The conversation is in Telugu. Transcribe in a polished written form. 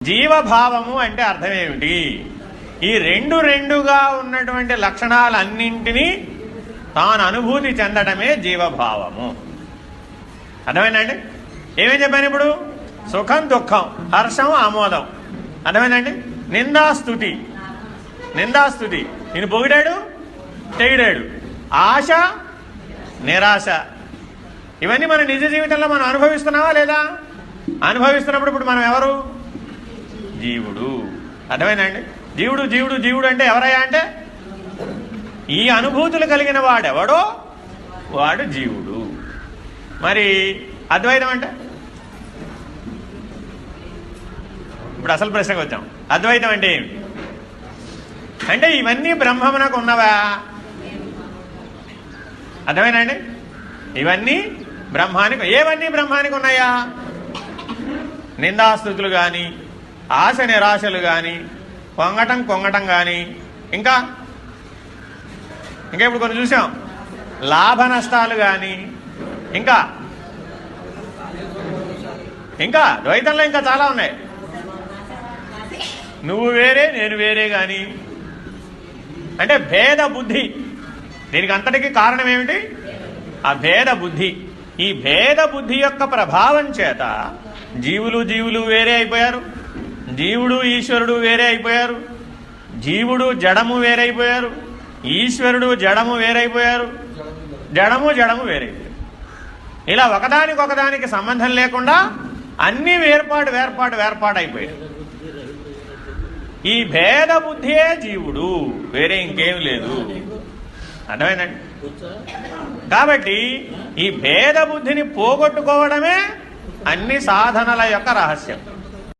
జీవభావము అంటే అర్థం ఏమిటి? ఈ రెండుగా ఉన్నటువంటి లక్షణాలన్నింటినీ తాను అనుభూతి చెందడమే జీవభావము. అర్థమైందండి? ఏమేం చెప్పాను ఇప్పుడు? సుఖం, దుఃఖం, హర్షం, ఆమోదం. అర్థమైందండి? నిందాస్తుతి, నేను పొగిడాడు, తెగిడాడు, ఆశ, నిరాశ. ఇవన్నీ మన నిజ జీవితంలో మనం అనుభవిస్తున్నావా లేదా? అనుభవిస్తున్నప్పుడు ఇప్పుడు మనం ఎవరు? జీవుడు. అర్థమైందండి? జీవుడు అంటే ఎవరయ్యా అంటే ఈ అనుభూతులు కలిగిన వాడెవడో వాడు జీవుడు. మరి అద్వైతం అంటే? ఇప్పుడు అసలు ప్రశ్నకు వచ్చాం. అద్వైతం అంటే ఏమిటి? అంటే ఇవన్నీ బ్రహ్మమునకు ఉన్నవా? అర్థమేనండి? ఇవన్నీ బ్రహ్మానికి. ఏవన్నీ బ్రహ్మానికి ఉన్నాయా? నిందాస్తుతులు కానీ, ఆశ నిరాశలు కానీ, కొంగటం కానీ, ఇంకా ఇప్పుడు కొన్ని చూసాం, లాభ నష్టాలు కానీ, ఇంకా ద్వైతంలో ఇంకా చాలా ఉన్నాయి. నువ్వు వేరే, నేను వేరే కానీ, అంటే భేద బుద్ధి. దీనికి అంతటికీ కారణం ఏమిటి? ఆ భేద బుద్ధి. ఈ భేద బుద్ధి యొక్క ప్రభావం చేత జీవులు వేరే అయిపోయారు, జీవుడు ఈశ్వరుడు వేరే అయిపోయారు, జీవుడు జడము వేరైపోయారు, ఈశ్వరుడు జడము వేరైపోయారు, జడము వేరైపోయారు. ఇలా ఒకదానికి సంబంధం లేకుండా అన్ని వేర్పాటు అయిపోయాయి. ఈ భేద బుద్ధియే జీవుడు, వేరే ఇంకేం లేదు. అర్థమైందండి? కాబట్టి ఈ భేద బుద్ధిని పోగొట్టుకోవడమే అన్ని సాధనల యొక్క రహస్యం.